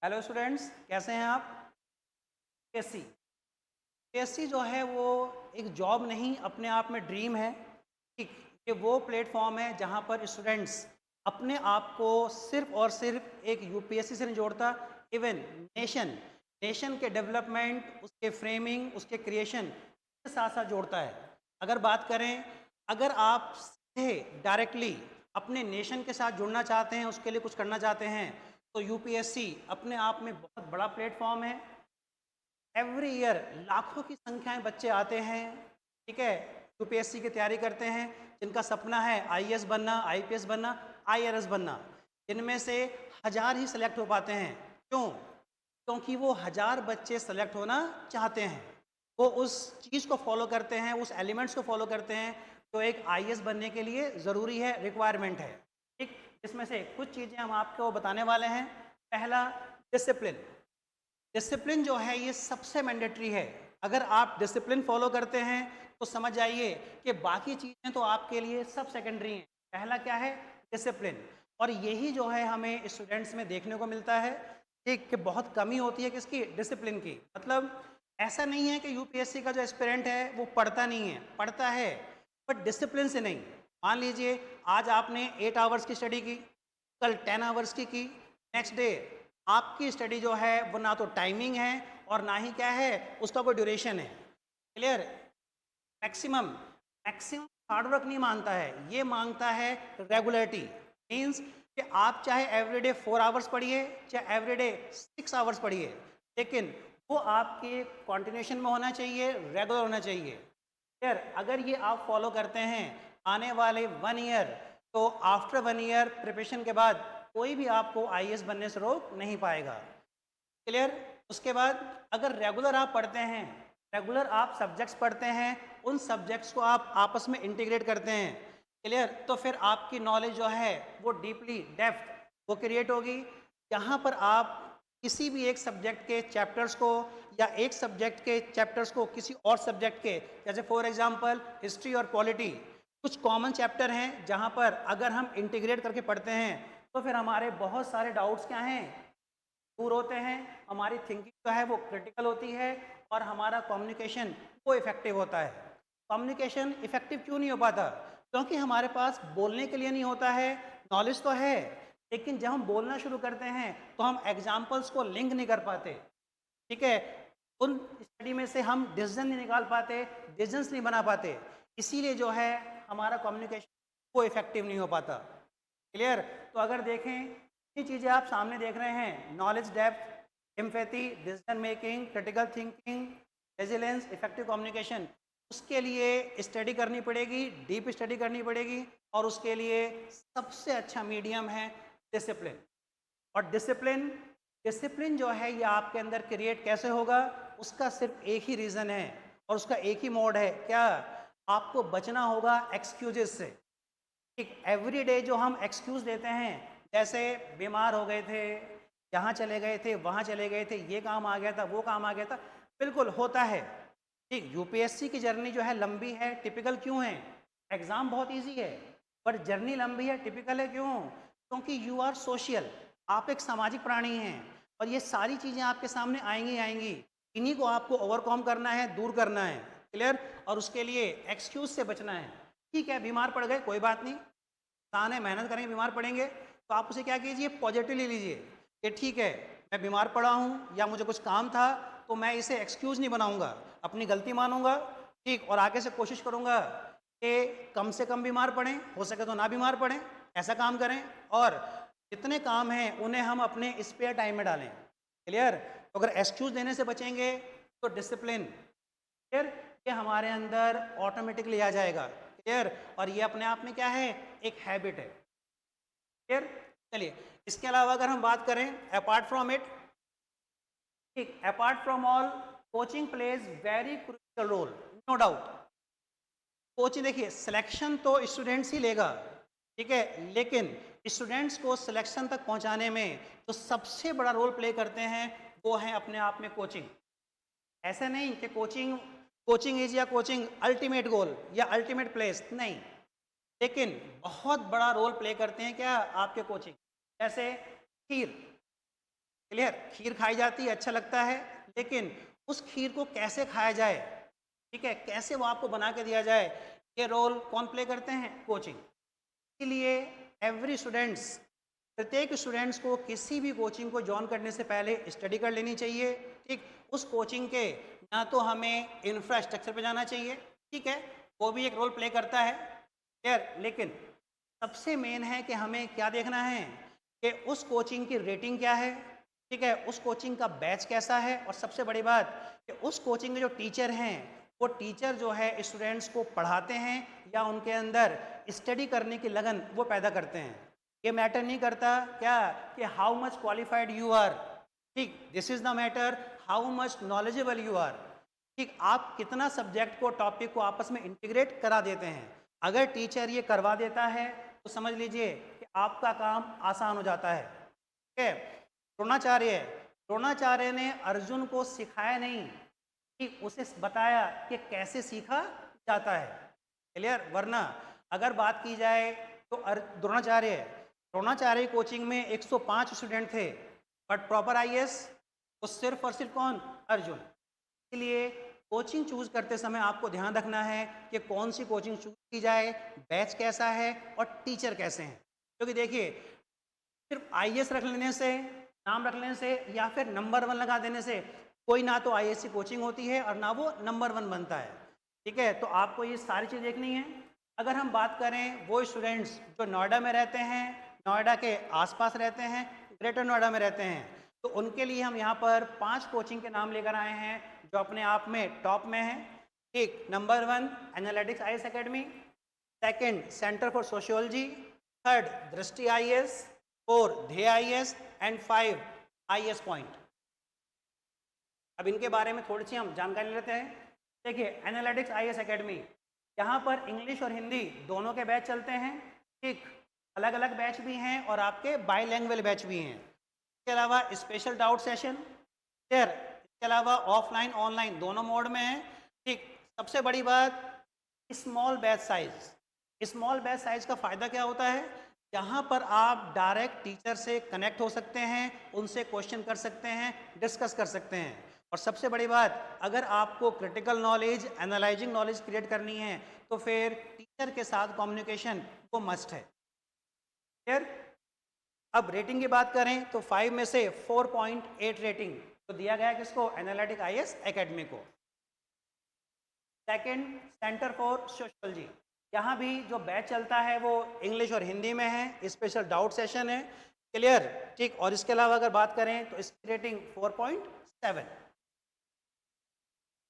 Hello students, कैसे हैं आप? पीएससी पीएससी जो है वो एक जॉब नहीं, अपने आप में ड्रीम है। ठीक, ये वो प्लेटफॉर्म है जहां पर स्टूडेंट्स अपने आप को सिर्फ और सिर्फ एक यूपीएससी से नहीं जोड़ता, इवन नेशन नेशन के डेवलपमेंट, उसके फ्रेमिंग, उसके क्रिएशन के साथ साथ जोड़ता है। अगर बात करें, अगर आप सीधे डायरेक्टली अपने नेशन के साथ जुड़ना चाहते हैं, उसके लिए कुछ करना चाहते हैं, तो यूपीएससी अपने आप में बहुत बड़ा प्लेटफॉर्म है। एवरी ईयर लाखों की संख्या में बच्चे आते हैं, ठीक है, यूपीएससी की तैयारी करते हैं, जिनका सपना है आईएएस बनना, आईपीएस बनना, आईआरएस बनना। इनमें से हजार ही सेलेक्ट हो पाते हैं। क्यों? क्योंकि वो हजार बच्चे सेलेक्ट होना चाहते हैं, वो उस चीज़ को फॉलो करते हैं, उस एलिमेंट्स को फॉलो करते हैं जो एक आईएएस बनने के लिए ज़रूरी है, रिक्वायरमेंट है। ठीक, इसमें से कुछ चीज़ें हम आपको बताने वाले हैं। पहला, डिसिप्लिन। डिसिप्लिन जो है ये सबसे मैंडेटरी है। अगर आप डिसिप्लिन फॉलो करते हैं तो समझ जाइए कि बाकी चीज़ें तो आपके लिए सब सेकेंडरी हैं। पहला क्या है? डिसिप्लिन। और यही जो है हमें स्टूडेंट्स में देखने को मिलता है, ठीक, कि बहुत कमी होती है किसकी? डिसिप्लिन की। मतलब ऐसा नहीं है कि यूपीएससी का जो एस्पिरेंट है वो पढ़ता नहीं है, पढ़ता है, बट डिसिप्लिन से नहीं। मान लीजिए आज आपने 8 आवर्स की स्टडी की, कल 10 आवर्स की, नेक्स्ट डे आपकी स्टडी जो है वो ना तो टाइमिंग है और ना ही क्या है, उसका कोई ड्यूरेशन है। क्लियर? मैक्सिमम मैक्सिमम हार्डवर्क नहीं मांगता है, ये मांगता है रेगुलरिटी। मीन्स कि आप चाहे एवरीडे 4 आवर्स पढ़िए, चाहे एवरीडे 6 आवर्स पढ़िए, लेकिन वो आपके कॉन्टिन्यूशन में होना चाहिए, रेगुलर होना चाहिए। क्लियर? अगर ये आप फॉलो करते हैं आने वाले 1 ईयर, तो आफ्टर 1 ईयर प्रिपरेशन के बाद कोई भी आपको आईएएस बनने से रोक नहीं पाएगा। क्लियर? उसके बाद अगर रेगुलर आप पढ़ते हैं, रेगुलर आप सब्जेक्ट्स पढ़ते हैं, उन सब्जेक्ट्स को आप आपस में इंटीग्रेट करते हैं, क्लियर, तो फिर आपकी नॉलेज जो है वो डीपली डेप्थ वो क्रिएट होगी। यहाँ पर आप किसी भी एक सब्जेक्ट के चैप्टर्स को या एक सब्जेक्ट के चैप्टर्स को किसी और सब्जेक्ट के, जैसे फॉर एग्जांपल हिस्ट्री और पॉलिटी, कुछ कॉमन चैप्टर हैं जहाँ पर अगर हम इंटीग्रेट करके पढ़ते हैं तो फिर हमारे बहुत सारे डाउट्स क्या हैं, दूर होते हैं, हमारी थिंकिंग जो है वो क्रिटिकल होती है और हमारा कम्युनिकेशन वो इफेक्टिव होता है। कम्युनिकेशन इफेक्टिव क्यों नहीं हो पाता? क्योंकि हमारे पास बोलने के लिए नहीं होता है। नॉलेज तो है, लेकिन जब हम बोलना शुरू करते हैं तो हम एग्जाम्पल्स को लिंक नहीं कर पाते, ठीक है, उन स्टडी में से हम डिसीजन नहीं निकाल पाते, डिसीजंस नहीं बना पाते, इसीलिए जो है हमारा कम्युनिकेशन वो इफेक्टिव नहीं हो पाता। क्लियर? तो अगर देखें, ये चीज़ें आप सामने देख रहे हैं, knowledge depth, empathy, decision making, critical thinking, resilience, effective communication, उसके लिए स्टडी करनी पड़ेगी, डीप स्टडी करनी पड़ेगी, और उसके लिए सबसे अच्छा मीडियम है डिसिप्लिन। और डिसिप्लिन डिसिप्लिन जो है ये आपके अंदर क्रिएट कैसे होगा? उसका सिर्फ एक ही रीज़न है और उसका एक ही मोड है। क्या? आपको बचना होगा एक्सक्यूजेस से। ठीक, एवरी डे जो हम एक्सक्यूज़ देते हैं, जैसे बीमार हो गए थे, यहाँ चले गए थे, वहाँ चले गए थे, ये काम आ गया था, वो काम आ गया था, बिल्कुल होता है। ठीक, यूपीएससी की जर्नी जो है लंबी है। टिपिकल क्यों है? एग्ज़ाम बहुत इजी है, पर जर्नी लंबी है, टिपिकल है क्यों? क्योंकि यू आर सोशल, आप एक सामाजिक प्राणी हैं और ये सारी चीज़ें आपके सामने आएंगी आएंगी, इन्हीं को आपको ओवरकम करना है, दूर करना है। क्लियर? और उसके लिए एक्सक्यूज से बचना है। ठीक है, बीमार पड़ गए, कोई बात नहीं, इंसान है, मेहनत करेंगे, बीमार पड़ेंगे, तो आप उसे क्या कीजिए, पॉजिटिवली लीजिए कि ठीक है, मैं बीमार पड़ा हूँ या मुझे कुछ काम था, तो मैं इसे एक्सक्यूज़ नहीं बनाऊंगा, अपनी गलती मानूंगा, ठीक, और आगे से कोशिश करूंगा कि कम से कम बीमार पड़ें, हो सके तो ना बीमार पड़ें, ऐसा काम करें। और जितने काम हैं उन्हें हम अपने स्पेयर टाइम में डालें। क्लियर? तो अगर एक्सक्यूज़ देने से बचेंगे तो डिसिप्लिन, क्लियर, ये हमारे अंदर ऑटोमेटिकली आ जाएगा। क्लियर? और ये अपने आप में क्या है, एक हैबिट है। क्लियर? चलिए, इसके अलावा अगर हम बात करें अपार्ट फ्रॉम इट, ठीक, apart from all, coaching plays very crucial role, no doubt. Coaching देखिए, सिलेक्शन तो स्टूडेंट्स ही लेगा, ठीक है, लेकिन स्टूडेंट्स को सिलेक्शन तक पहुंचाने में जो सबसे बड़ा रोल प्ले करते हैं वो है अपने आप में कोचिंग। ऐसा नहीं कि कोचिंग कोचिंग इज या कोचिंग अल्टीमेट गोल या अल्टीमेट प्लेस, नहीं, लेकिन बहुत बड़ा रोल प्ले करते हैं क्या आपके कोचिंग। जैसे खीर, क्लियर? खीर खाई जाती है, अच्छा लगता है, लेकिन उस खीर को कैसे खाया जाए, ठीक है, कैसे वो आपको बना के दिया जाए, ये रोल कौन प्ले करते हैं? कोचिंग। इसीलिए एवरी स्टूडेंट्स, प्रत्येक स्टूडेंट्स को किसी भी कोचिंग को ज्वाइन करने से पहले स्टडी कर लेनी चाहिए, ठीक। उस कोचिंग के ना तो हमें इंफ्रास्ट्रक्चर पे जाना चाहिए, ठीक है, वो भी एक रोल प्ले करता है, क्लियर, लेकिन सबसे मेन है कि हमें क्या देखना है कि उस कोचिंग की रेटिंग क्या है, ठीक है, उस कोचिंग का बैच कैसा है, और सबसे बड़ी बात कि उस कोचिंग के जो टीचर हैं वो टीचर जो है स्टूडेंट्स को पढ़ाते हैं या उनके अंदर स्टडी करने की लगन वो पैदा करते हैं। ये मैटर नहीं करता क्या कि how much qualified you are, ठीक, this is the matter how much knowledgeable you are, ठीक, आप कितना सब्जेक्ट को, टॉपिक को आपस में इंटीग्रेट करा देते हैं। अगर टीचर ये करवा देता है तो समझ लीजिए कि आपका काम आसान हो जाता है, ठीक है। द्रोणाचार्य ने अर्जुन को सिखाया नहीं, ठीक, उसे बताया कि कैसे सीखा जाता है, क्लियर। वरना अगर बात की जाए तो द्रोणाचार्य कोचिंग में 105 स्टूडेंट थे, बट प्रॉपर आईएएस वो सिर्फ और सिर्फ कौन? अर्जुन। इसलिए कोचिंग चूज करते समय आपको ध्यान रखना है कि कौन सी कोचिंग चूज की जाए, बैच कैसा है और टीचर कैसे हैं। क्योंकि देखिए सिर्फ आईएएस रख लेने से, नाम रख लेने से या फिर नंबर 1 लगा देने से कोई ना तो आईएएस की कोचिंग होती है और ना वो नंबर 1 बनता है, ठीक है। तो आपको ये सारी चीज़ देखनी है। अगर हम बात करें वो स्टूडेंट्स जो नोएडा में रहते हैं, नोएडा के आसपास रहते हैं, ग्रेटर नोएडा में रहते हैं, तो उनके लिए हम यहाँ पर 5 कोचिंग के नाम लेकर आए हैं जो अपने आप में टॉप में हैं, ठीक। Number 1 analytics IAS academy, second centre for sociology, third दृष्टि आईएएस, 4 ध्येय आईएएस एंड 5 आईएएस पॉइंट। अब इनके बारे में थोड़ी सी हम जानकारी लेते हैं। देखिए एनालिटिक्स आईएएस एकेडमी, यहाँ पर इंग्लिश और हिंदी दोनों के बैच चलते हैं, ठीक। अलग अलग बैच भी हैं और आपके बाईलैंग्वेज बैच भी हैं। इसके अलावा स्पेशल डाउट सेशन, फिर इसके अलावा ऑफलाइन ऑनलाइन दोनों मोड में है, ठीक। सबसे बड़ी बात small batch size. Small batch size का फ़ायदा क्या होता है? यहाँ पर आप डायरेक्ट टीचर से कनेक्ट हो सकते हैं, उनसे क्वेश्चन कर सकते हैं, डिस्कस कर सकते हैं। और सबसे बड़ी बात, अगर आपको critical knowledge, analysing knowledge create करनी है तो फिर टीचर के साथ कम्युनिकेशन वो मस्ट है, क्लियर। अब रेटिंग की बात करें तो 5 में से 4.8 रेटिंग तो दिया गया किसको? एनालिटिक आईएएस एकेडमी को। सेकंड सेंटर फॉर सोशियोलॉजी, यहाँ भी जो बैच चलता है वो इंग्लिश और हिंदी में है, स्पेशल डाउट सेशन है, क्लियर, ठीक। और इसके अलावा अगर बात करें तो इसकी रेटिंग 4.7।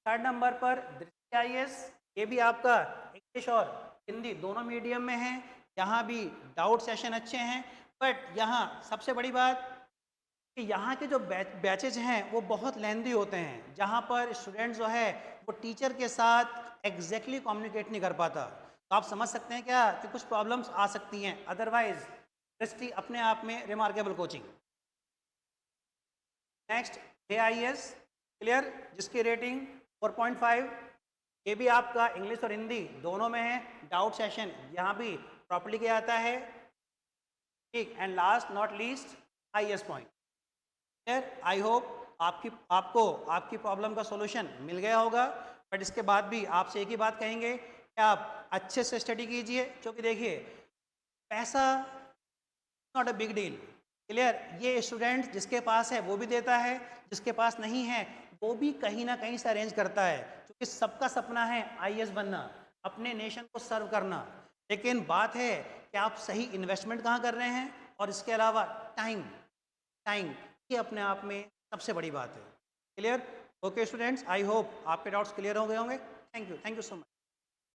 थर्ड नंबर पर दृष्टि आईएएस, ये भी आपका इंग्लिश और हिंदी दोनों मीडियम में है, यहाँ भी डाउट सेशन अच्छे हैं, बट यहाँ सबसे बड़ी बात कि यहाँ के जो बैचेज हैं वो बहुत लेंदी होते हैं, जहाँ पर स्टूडेंट जो है वो टीचर के साथ एग्जैक्टली कम्युनिकेट नहीं कर पाता। तो आप समझ सकते हैं क्या कि कुछ प्रॉब्लम्स आ सकती हैं। अदरवाइज दृष्टि अपने आप में remarkable coaching. Next AIS, clear, जिसकी रेटिंग 4.5, ये भी आपका इंग्लिश और हिंदी दोनों में है, डाउट सेशन यहाँ भी प्रॉपर्ली किया जाता है, ठीक। And last not least IS point. I hope आपको आपकी प्रॉब्लम का सॉल्यूशन मिल गया होगा, बट इसके बाद भी आपसे एक ही बात कहेंगे कि आप अच्छे से स्टडी कीजिए, क्योंकि देखिए पैसा not a big deal, clear. ये स्टूडेंट जिसके पास है वो भी देता है, जिसके पास नहीं है वो भी कहीं ना कहीं से अरेंज करता है, क्योंकि सबका सपना है IAS बनना, अपने नेशन को सर्व करना। लेकिन बात है कि आप सही इन्वेस्टमेंट कहाँ कर रहे हैं, और इसके अलावा टाइम, टाइम ये अपने आप में सबसे बड़ी बात है, clear. Okay students, I hope आपके डाउट्स क्लियर हो गए होंगे। Thank you so much.